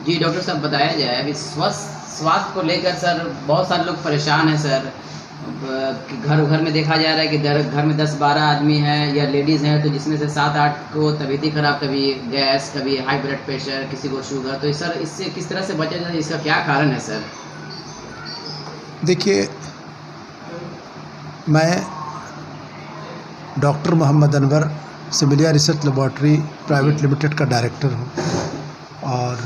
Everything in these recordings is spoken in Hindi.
जी डॉक्टर साहब, बताया जाए अभी स्वास्थ्य को लेकर सर बहुत सारे लोग परेशान हैं सर। कि घर घर में देखा जा रहा है कि घर में 10-12 आदमी हैं या लेडीज़ हैं, तो जिसमें से 7-8 को तबीयत खराब, कभी गैस, कभी हाई ब्लड प्रेशर, किसी को शुगर। तो सर इससे किस तरह से बचा जाए, इसका क्या कारण है सर? देखिए, मैं doctor Mohammad Anwar Similia research laboratory private limited का डायरेक्टर हूँ और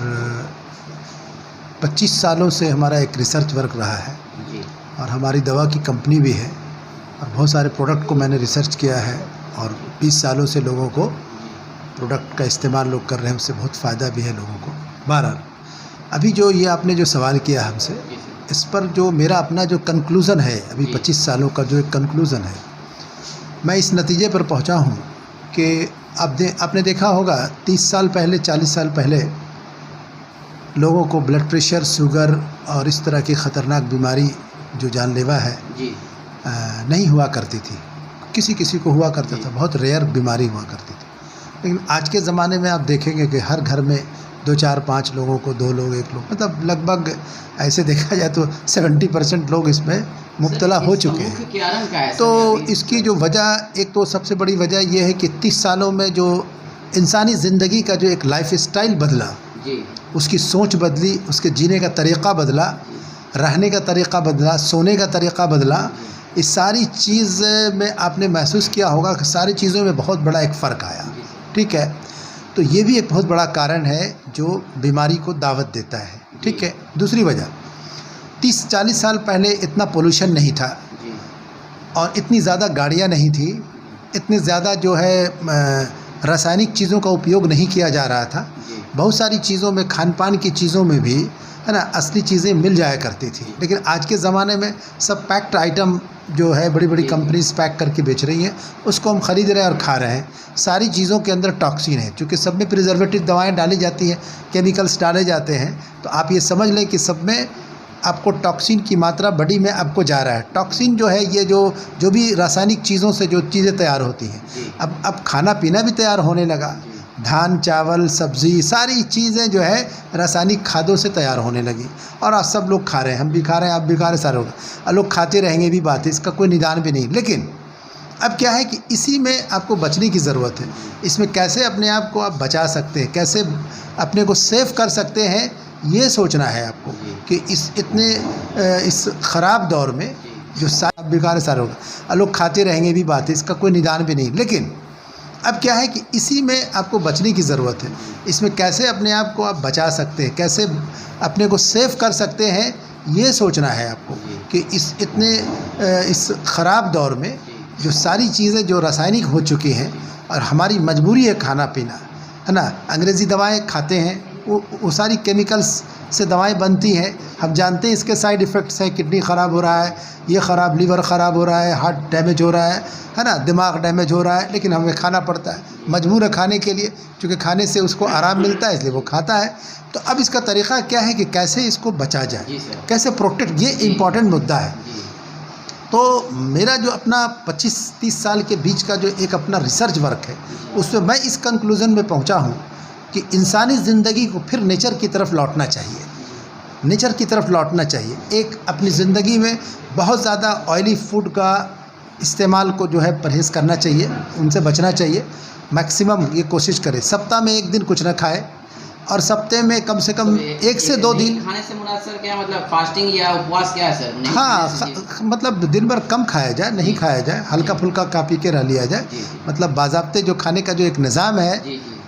25 सालों से हमारा एक रिसर्च वर्क रहा है जी। और हमारी दवा की कंपनी भी है और बहुत सारे प्रोडक्ट को मैंने रिसर्च किया है और 20 सालों से लोगों को प्रोडक्ट का इस्तेमाल लोग कर रहे हैं, उससे बहुत फ़ायदा भी है लोगों को। बहरहाल, अभी जो ये आपने जो सवाल किया हमसे, इस पर जो मेरा अपना जो कंक्लूज़न है, अभी 25 सालों का जो एक कंक्लूज़न है, मैं इस नतीजे पर पहुंचा हूं कि आपने देखा होगा 30 साल पहले, 40 साल पहले लोगों को ब्लड प्रेशर, शुगर और इस तरह की ख़तरनाक बीमारी जो जानलेवा है जी। नहीं हुआ करती थी। किसी किसी को हुआ करता था, बहुत रेयर बीमारी हुआ करती थी। लेकिन आज के ज़माने में आप देखेंगे कि हर घर में 2, 4, 5 लोगों को 2 लोग, 1 लोग, मतलब लगभग ऐसे देखा जाए तो 70% लोग इसमें मुब्तला हो चुके हैं। तो इसकी जो वजह, एक तो सबसे बड़ी वजह यह है कि 30 सालों में जो इंसानी ज़िंदगी का जो एक लाइफ स्टाइल बदला जी। उसकी सोच बदली, उसके जीने का तरीक़ा बदला, रहने का तरीक़ा बदला, सोने का तरीक़ा बदला। इस सारी चीज़ में आपने महसूस किया होगा कि सारी चीज़ों में बहुत बड़ा एक फ़र्क आया। ठीक है, तो ये भी एक बहुत बड़ा कारण है जो बीमारी को दावत देता है। ठीक है। दूसरी वजह, 30-40 साल पहले इतना पोल्यूशन नहीं था और इतनी ज़्यादा गाड़ियाँ नहीं थी, इतनी ज़्यादा जो है रासायनिक चीज़ों का उपयोग नहीं किया जा रहा था। बहुत सारी चीज़ों में, खान पान की चीज़ों में भी, है ना, असली चीज़ें मिल जाया करती थी। लेकिन आज के ज़माने में सब पैक्ड आइटम जो है बड़ी बड़ी कंपनीज पैक करके बेच रही हैं, उसको हम ख़रीद रहे हैं और खा रहे हैं। सारी चीज़ों के अंदर टॉक्सिन है, चूँकि सब में प्रिजर्वेटिव दवाएँ डाली जाती हैं, केमिकल्स डाले जाते हैं। तो आप ये समझ लें कि सब में आपको टॉक्सिन की मात्रा बॉडी में आपको जा रहा है। टॉक्सिन जो है, ये जो भी रासायनिक चीज़ों से जो चीज़ें तैयार होती हैं, अब खाना पीना भी तैयार होने लगा। धान, चावल, सब्ज़ी, सारी चीज़ें जो है रासायनिक खादों से तैयार होने लगी और आज सब लोग खा रहे हैं, हम भी खा रहे हैं, आप भी खा रहे हैं, सारे लोग। लोग खाते रहेंगे भी, बात है, इसका कोई निदान भी नहीं। लेकिन अब क्या है कि इसी में आपको बचने की ज़रूरत है। इसमें कैसे अपने आप को आप बचा सकते हैं, कैसे अपने को सेफ कर सकते हैं, ये सोचना है आपको कि इस ख़राब दौर में जो सारे बेकार सारे होगा, लोग खाते रहेंगे भी, बात है, इसका कोई निदान भी नहीं। लेकिन अब क्या है कि इसी में आपको बचने की ज़रूरत है। इसमें कैसे अपने आप को आप बचा सकते हैं, कैसे अपने को सेफ कर सकते हैं, ये सोचना है आपको कि इस ख़राब दौर में जो सारी चीज़ें जो रासायनिक हो चुकी हैं और हमारी मजबूरी है खाना पीना, है ना, अंग्रेज़ी दवाएं खाते हैं, वो सारी केमिकल्स से दवाएं बनती हैं। हम जानते हैं इसके साइड इफ़ेक्ट्स हैं, किडनी ख़राब हो रहा है, ये ख़राब, लीवर ख़राब हो रहा है, हार्ट डैमेज हो रहा है ना, दिमाग डैमेज हो रहा है। लेकिन हमें खाना पड़ता है, मजबूर है खाने के लिए, क्योंकि खाने से उसको आराम मिलता है, इसलिए वो खाता है। तो अब इसका तरीक़ा क्या है कि कैसे इसको बचा जाए, कैसे प्रोटेक्ट, ये इम्पॉर्टेंट मुद्दा है। तो मेरा जो अपना 25-30 साल के बीच का जो एक अपना रिसर्च वर्क है, उसमें मैं इस कंक्लूज़न में पहुंचा हूं कि इंसानी ज़िंदगी को फिर नेचर की तरफ लौटना चाहिए, नेचर की तरफ लौटना चाहिए। एक अपनी ज़िंदगी में बहुत ज़्यादा ऑयली फूड का इस्तेमाल को जो है परहेज़ करना चाहिए, उनसे बचना चाहिए। मैक्सिमम ये कोशिश करें सप्ताह में 1 दिन कुछ ना खाए और सप्ताह में कम से कम 1 से 2 दिन खाने से मुराद सर क्या, मतलब फास्टिंग या उपवास क्या है सर? हाँ, मतलब दिन भर कम खाया जाए, नहीं खाया जाए, हल्का फुल्का खा पी के रह लिया जाए। मतलब बाज़ाब्ते जो खाने का जो एक निज़ाम है,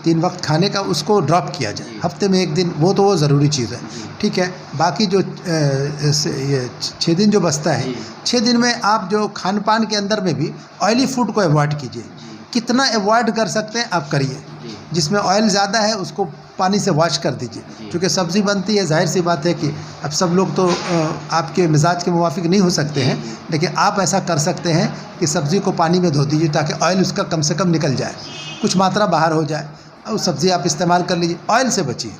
3 वक्त खाने का, उसको ड्रॉप किया जाए। हफ्ते में 1 दिन, वो ज़रूरी चीज़ है। ठीक है। बाकी जो ये 6 दिन जो बचता है, 6 दिन में आप जो खान पान के अंदर में भी ऑयली फूड को अवॉइड कीजिए। कितना अवॉइड कर सकते हैं आप करिए। जिसमें ऑयल ज़्यादा है उसको पानी से वॉश कर दीजिए। क्योंकि सब्ज़ी बनती है, जाहिर सी बात है कि अब सब लोग तो आपके मिजाज के मुवाफिक नहीं हो सकते हैं, लेकिन आप ऐसा कर सकते हैं कि सब्ज़ी को पानी में धो दीजिए ताकि ऑयल उसका कम से कम निकल जाए, कुछ मात्रा बाहर हो जाए और सब्ज़ी आप इस्तेमाल कर लीजिए। ऑयल से बचिए।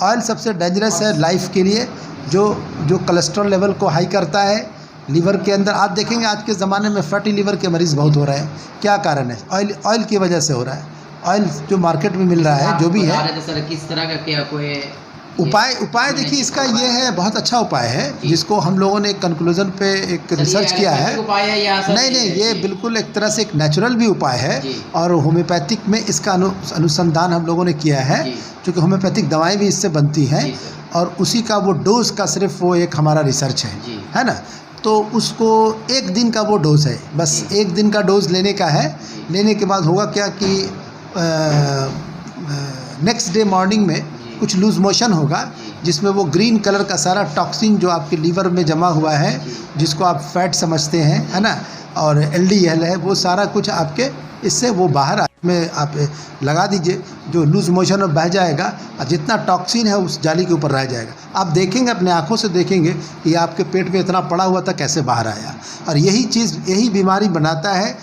ऑयल सबसे डेंजरस है लाइफ के लिए, जो कोलेस्ट्रॉल लेवल को हाई करता है लीवर के अंदर। आप देखेंगे आज के ज़माने में फैटी लीवर के मरीज़ बहुत हो रहे हैं। क्या कारण है? ऑयल की वजह से हो रहा है। ऑयल जो मार्केट में मिल रहा है, जो भी है। सर किस तरह का, क्या कोई उपाय देखिए इसका ये है, बहुत अच्छा उपाय है जिसको हम लोगों ने एक कंक्लूजन पे एक रिसर्च किया है। उपाय है या सर? नहीं, ये बिल्कुल एक तरह से एक नेचुरल भी उपाय है और होम्योपैथिक में इसका अनुसंधान हम लोगों ने किया है, क्योंकि होम्योपैथिक दवाएं भी इससे बनती हैं और उसी का वो डोज का सिर्फ वो एक हमारा रिसर्च है ना। तो उसको एक दिन का वो डोज है, बस एक दिन का डोज लेने का है। लेने के बाद होगा क्या कि नेक्स्ट डे मॉर्निंग में कुछ लूज मोशन होगा, जिसमें वो ग्रीन कलर का सारा टॉक्सिन जो आपके लीवर में जमा हुआ है, जिसको आप फैट समझते हैं, है ना, और एलडीएल है, वो सारा कुछ आपके इससे वो बाहर में आप लगा दीजिए, जो लूज मोशन में बह जाएगा और जितना टॉक्सिन है उस जाली के ऊपर रह जाएगा। आप देखेंगे, अपने आँखों से देखेंगे कि आपके पेट में इतना पड़ा हुआ था कैसे बाहर आया। और यही बीमारी बनाता है,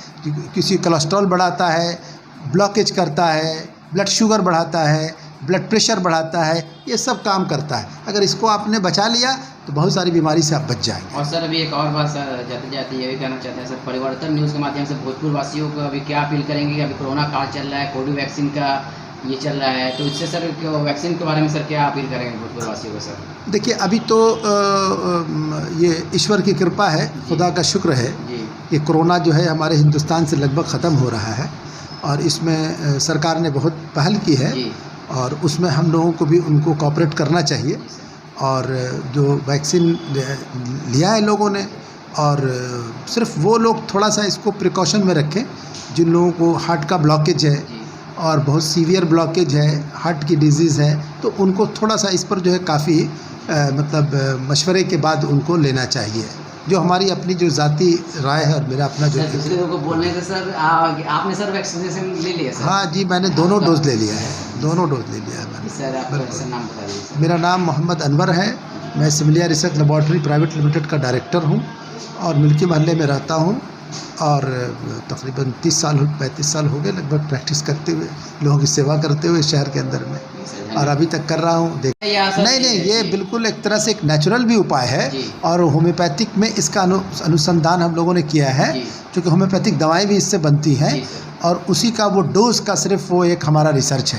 किसी कोलेस्ट्रॉल बढ़ाता है, ब्लॉकेज करता है, ब्लड शुगर बढ़ाता है, ब्लड प्रेशर बढ़ाता है, ये सब काम करता है। अगर इसको आपने बचा लिया तो बहुत सारी बीमारी से आप बच जाएंगे। और सर अभी एक और बात सर जाते जाते ये भी कहना चाहते हैं सर, परिवर्तन न्यूज़ के माध्यम से भोजपुर वासियों को अभी क्या अपील करेंगे कि अभी कोरोना काल चल रहा है, कोविड वैक्सीन का ये चल रहा है, तो इससे सर वैक्सीन के बारे में सर क्या अपील करेंगे भोजपुर वासियों को? सर देखिए, अभी तो ये ईश्वर की कृपा है, खुदा का शुक्र है, ये कोरोना जो है हमारे हिंदुस्तान से लगभग ख़त्म हो रहा है और इसमें सरकार ने बहुत पहल की है और उसमें हम लोगों को भी उनको कोऑपरेट करना चाहिए। और जो वैक्सीन लिया है लोगों ने, और सिर्फ वो लोग थोड़ा सा इसको प्रिकॉशन में रखें जिन लोगों को हार्ट का ब्लॉकेज है और बहुत सीवियर ब्लॉकेज है, हार्ट की डिजीज़ है, तो उनको थोड़ा सा इस पर जो है काफ़ी मतलब मशवरे के बाद उनको लेना चाहिए। जो हमारी अपनी जो ज़ाती राय है और मेरा अपना जो दूसरे लोगों को बोलने से सर आपने सर वैक्सीनेशन ले लिया सर? हाँ जी, मैंने दोनों डोज ले लिया है, दोनों डोज ले लिया है मैंने। सर आपका नाम बता दीजिए। मेरा नाम मोहम्मद अनवर है, मैं similia research laboratory private limited का डायरेक्टर हूँ और मिल्की महल्ले में रहता हूँ और तकरीबन 35 साल हो गए लगभग प्रैक्टिस करते हुए, लोगों की सेवा करते हुए शहर के अंदर में, और अभी तक कर रहा हूँ। नहीं, ये बिल्कुल एक तरह से एक नेचुरल भी उपाय है और होम्योपैथिक में इसका अनुसंधान हम लोगों ने किया है, क्योंकि होम्योपैथिक दवाएं भी इससे बनती हैं और उसी का वो डोज का सिर्फ वो एक हमारा रिसर्च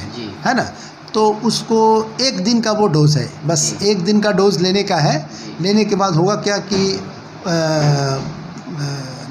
है ना। तो उसको एक दिन का वो डोज है, बस एक दिन का डोज लेने का है। लेने के बाद होगा क्या कि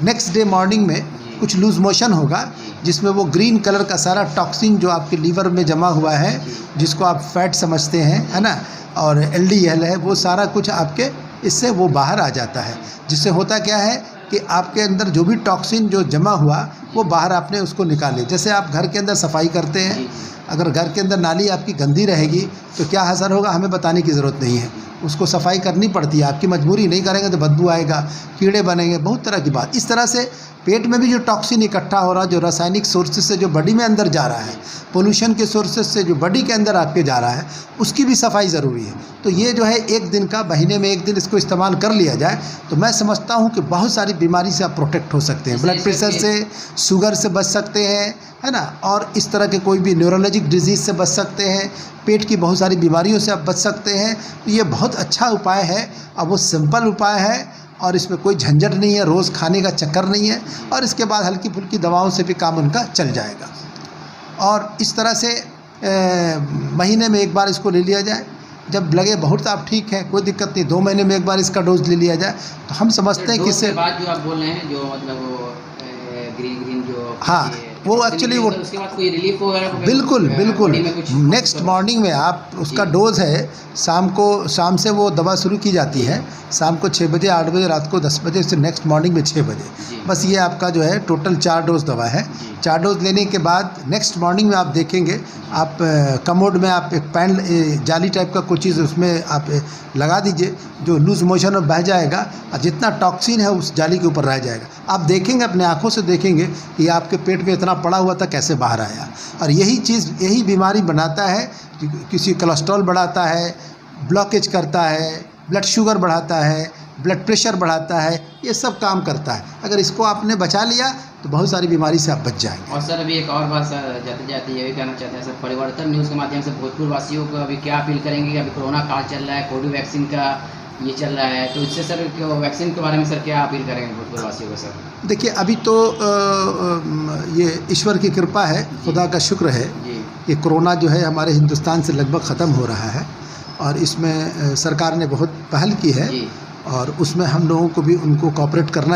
नेक्स्ट डे मॉर्निंग में कुछ लूज मोशन होगा, जिसमें वो ग्रीन कलर का सारा टॉक्सिन जो आपके लीवर में जमा हुआ है, जिसको आप फैट समझते हैं, है ना, और एलडीएल है, वो सारा कुछ आपके इससे वो बाहर आ जाता है। जिससे होता क्या है कि आपके अंदर जो भी टॉक्सिन जो जमा हुआ वो बाहर आपने उसको निकाले। जैसे आप घर के अंदर सफाई करते हैं, अगर घर के अंदर नाली आपकी गंदी रहेगी तो क्या असर होगा हमें बताने की ज़रूरत नहीं है, उसको सफाई करनी पड़ती है, आपकी मजबूरी, नहीं करेंगे तो बदबू आएगा, कीड़े बनेंगे, बहुत तरह की बात। इस तरह से पेट में भी जो टॉक्सिन इकट्ठा हो रहा है, जो रासायनिक सोर्सेज से जो बॉडी में अंदर जा रहा है, पोल्यूशन के सोर्सेज से जो बॉडी के अंदर आपके जा रहा है, उसकी भी सफाई ज़रूरी है। तो ये जो है एक दिन का, महीने में एक दिन इसको इस्तेमाल कर लिया जाए तो मैं समझता हूँ कि बहुत सारी बीमारी से आप प्रोटेक्ट हो सकते हैं। ब्लड प्रेशर से, शुगर से बच सकते हैं, है ना, और इस तरह के कोई भी न्यूरोलॉजिक डिजीज़ से बच सकते हैं, पेट की बहुत सारी बीमारियों से आप बच सकते हैं। तो ये बहुत अच्छा उपाय है और वो सिंपल उपाय है और इसमें कोई झंझट नहीं है, रोज़ खाने का चक्कर नहीं है, और इसके बाद हल्की फुल्की दवाओं से भी काम उनका चल जाएगा। और इस तरह से महीने में एक बार इसको ले लिया जाए, जब लगे बहुत आप ठीक है, कोई दिक्कत नहीं, 2 महीने में एक बार इसका डोज ले लिया जाए, तो हम समझते हैं कि इससे बाद जो आप बोल रहे हैं, जो मतलब वो ग्रीन जो, हाँ, वो एक्चुअली वो उसके बाद कोई रिलीफ वगैरह? बिल्कुल नेक्स्ट मॉर्निंग में आप उसका डोज है, शाम से वो दवा शुरू की जाती है, शाम को 6 बजे, 8 बजे, रात को 10 बजे, से नेक्स्ट मॉर्निंग में 6 बजे। बस ये आपका जो है टोटल 4 डोज दवा है। 4 डोज लेने के बाद नेक्स्ट मॉर्निंग में आप देखेंगे, आप कमोड में आप एक पैन जाली टाइप का कोई चीज़ उसमें आप लगा दीजिए, जो लूज मोशन में बह जाएगा और जितना टॉक्सिन है उस जाली के ऊपर रह जाएगा। आप देखेंगे, अपने आँखों से देखेंगे कि आपके पेट में इतना पड़ा हुआ था कैसे बाहर आया। और यही बीमारी बनाता है, किसी कोलेस्ट्रॉल बढ़ाता है, ब्लॉकेज करता है, ब्लड शुगर बढ़ाता है, ब्लड प्रेशर बढ़ाता है, ये सब काम करता है। अगर इसको आपने बचा लिया तो बहुत सारी बीमारी से आप बच जाएंगे। और सर अभी एक और बात सर जाते जाते ये भी कहना चाहते हैं सर, परिवर्तन न्यूज़ के माध्यम से भोजपुर वासियों को अभी क्या अपील करेंगे कि अभी कोरोना काल चल रहा है, कोविड वैक्सीन का ये चल रहा है, तो इससे सर वैक्सीन के बारे में सर क्या अपील करेंगे भोजपुर वासियों को? सर देखिए, अभी तो ये ईश्वर की कृपा है, खुदा का शुक्र है, ये कोरोना जो है हमारे हिंदुस्तान से लगभग ख़त्म हो रहा है और इसमें सरकार ने बहुत पहल की है जी और उसमें हम लोगों को भी उनको कॉपरेट करना